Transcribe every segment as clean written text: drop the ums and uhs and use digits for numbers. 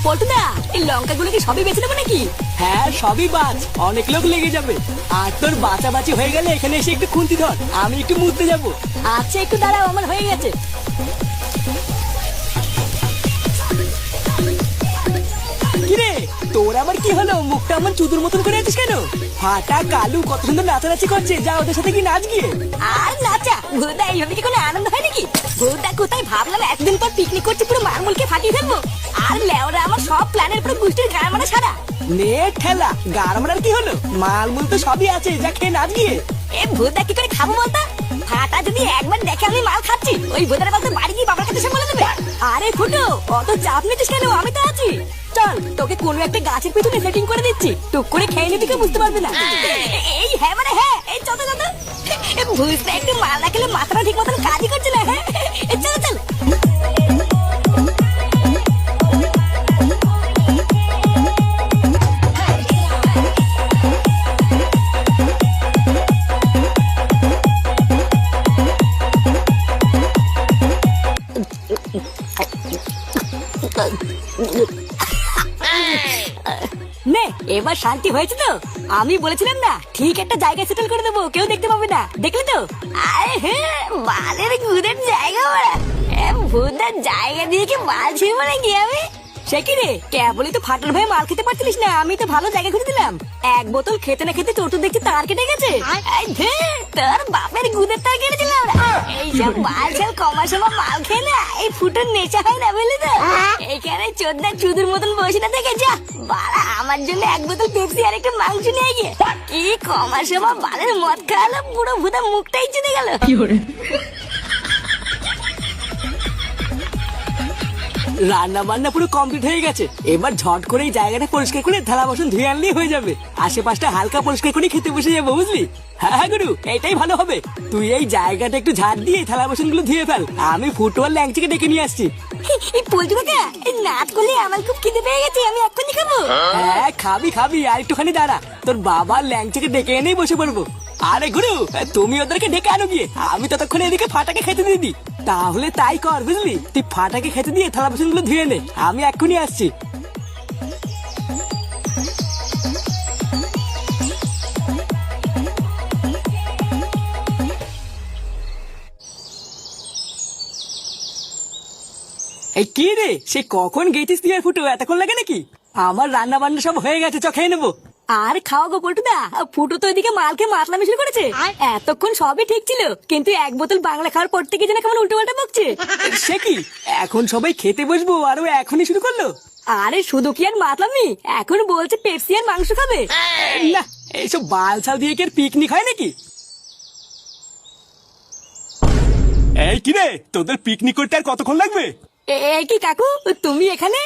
পটুদা, এই লঙ্কাগুলো কি সবই বেঁচে দেবো নাকি? হ্যাঁ সবই বাঁচ, অনেক লোক লেগে যাবে। আর তোর বাঁচাবাচি হয়ে গেলে এখানে এসে একটু খুন্তি ধর, আমি একটু মুততে যাবো। আচ্ছা একটু দাঁড়াও, আমার হয়ে গেছে। কিরে তোর আবার কি হলো? মুখটা আমার চুদুর মতন করে আছিস কেন? ফাটা কালু কত সুন্দর নাচানাচি করছে, যা ওদের সাথে কি নাচ গিয়ে। আর নাচা ভুদা, এইভাবে কি কোনো আনন্দ হয় নাকি? ভুদা কোথায় ভাবলাম এতদিন পর পিকনিক করছি, পুরো মারমুলকে ফাটিয়ে ফেলবো। আর লেওরা আমার সব প্ল্যানের পুরো গুষ্টির গায়ে মারা সারা। নে ঠেলা, গার মারার কি হলো? মালমুল তো সবই আছে, যা খেয়ে নাচ গিয়ে। এ ভুদা কি করে খাবো বলতো? ফাটা যদি একবার দেখে আমি মাল খাচ্ছি, ওই ভুদার বলতে বাড়ি গিয়ে বাবার কাছে বলে দেবে। আরে ফুটো, অত চাপ নিতিস কেন? আমি তো আছি। চল তোকে কোনো একটা গাছের পিছনে সেটিং করে দিচ্ছি, টুক করে খেয়ে নিবি, কেউ বুঝতে পারবে না। এই হ্যাঁ মানে হ্যাঁ, এই চল চল। বুঝতে একটু মাল না খেলে মাথাটা ঠিক মতন কাজই করছে না। হ্যাঁ চল চল। নে এবার শান্তি হয়েছে তো? আমি বলেছিলাম না, ঠিক একটা জায়গায় সেটেল করে দেবো, কেউ দেখতে পাবে না। দেখলি তো? আরে হ্যাঁ, বালের গুদের জায়গা বড়া। ভূতার জায়গা দিয়ে কি মাল ছিড়ব নাকি আমি? সে কি রে, কেবলই তো ফাটার ভাই মাল খেতে পারছিলিস না, আমি তো ভালো জায়গা খুঁজে দিলাম। এক বোতল খেতে না খেতে চোট দেখছি তার কেটে গেছে। তোর বাপের গুদের তার কেটেছিলাম। এইসব মাল ছাল কমার সময় মাল খেয়ে না, এই ফুটোর নেশা হয় না, বুঝলি তো? এইখানে চোদ্দা চুদুর মতন বসে না থেকে যা বাড়া, আমার জন্য এক বোতল পেপসি আর একটু মাংস নিয়ে গিয়ে। কি কমার সময় বালের মদ খাওয়ালো, পুরো ভূতা মুখটাই চুদে গেল। রান্না বান্না পুরো কমপ্লিট হয়ে গেছে, এবার ঝট করে এই জায়গাটা পরিষ্কার করে থালা বাসন ধুয়ে আনলেই হয়ে যাবে। আশেপাশটা হালকা পরিষ্কার করে খেতে বসে যাবো, বুঝলি? হ্যাঁ হ্যাঁ গুরু, এটাই ভালো হবে। তুই এই জায়গাটা একটু ঝাড় দিয়ে থালা বাসন গুলো ধুয়ে ফেল, আমি ফুটবল ল্যাংচিকে ডেকে নিয়ে আসছি। এই পল্টু কাকা, এই নাচ করলে আমার খুব খিদে পেয়ে গেছে, আমি এক্ষুনি খাবো। হ্যাঁ খাবি খাবি, আর একটুখানি দাঁড়া, তোর বাবার ল্যাংচিকে ডেকে এনেই বসে পড়বো। আরে গুরু, তুমি ওদেরকে ডেকে আনো গিয়ে, আমি ততক্ষণে এদিকে ফাটাকে খেতে দিয়ে দিই। তাহলে তাই কর, বুঝলি? তুই ফাটাকে খেতে দিয়ে থালা বাসন গুলো ধুয়ে নে, আমি এক্ষুনি আসছি। এই কি রে, সে কখন গেছিস তুই? আর ফুটো এতক্ষণ লাগে নাকি? আমার রান্না বান্না সব হয়ে গেছে, চ খেয়ে নেবো। আর খাওয়া গো পল্টুদা, ফুটো তো এদিকে মালকে মাতলামি শুরু করেছে। এতক্ষণ সবই ঠিক ছিল, কিন্তু এক বোতল বাংলা খাওয়ার পর থেকে যেন কেমন উল্টো পাল্টা বকছে। সে কি, এখন সবাই খেতে বসবো আর ও এখনই শুরু করলো? আরে শুধু কি আর মাতলামি, এখন বলছে পেপসি আর মাংস খাবে। না, এইসব বালছাল দিয়ে কি আর পিকনিক হয় নাকি? এই কিরে, তোদের পিকনিক করতে আর কতক্ষণ লাগবে? এ কি কাকু, তুমি এখানে?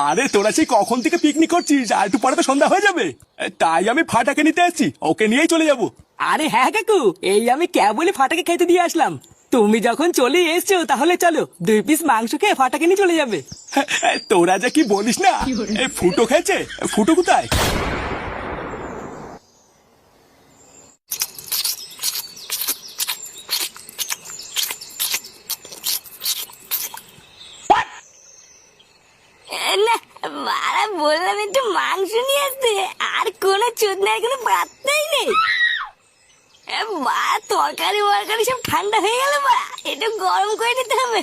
আরে তোরা সেই কখন থেকে পিকনিক করছিস, আর একটু পরে তো সন্ধ্যা হয়ে যাবে। তাই আমি ফাটাকে নিতে আসছি, ওকে নিয়েই চলে যাবো। আরে হ্যাঁ কাকু, এই আমি কেবলই ফাটাকে খেতে দিয়ে আসলাম। তুমি যখন চলে এসছো তাহলে চলো, 2 পিস মাংস খেয়ে ফাটাকে নিয়ে চলে যাবে। তোরা যা কি বলিস না। এই ফুটো খেয়েছে, ফুটো কোথায়? না বাড়া, বললাম একটু মাংস নিয়ে আসতে, আর কোনো চোদনার কোনো পাত্তাই নেই। বা তরকারি মরকারি সব ঠান্ডা হয়ে গেল, বা একটু গরম করে নিতে হবে।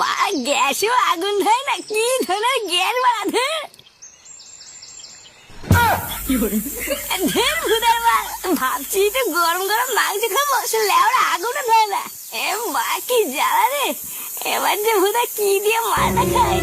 বা গ্যাসেও আগুন ধরে না, কি ধরনের গ্যাস বাড়া। ভাবছি তো গরম গরম মাংস খাবো, সে লেওড়া আগুনও ধরে না। বা কি জ্বালা রে, এবার যে ভুদা কি দিয়ে মারটা খায়।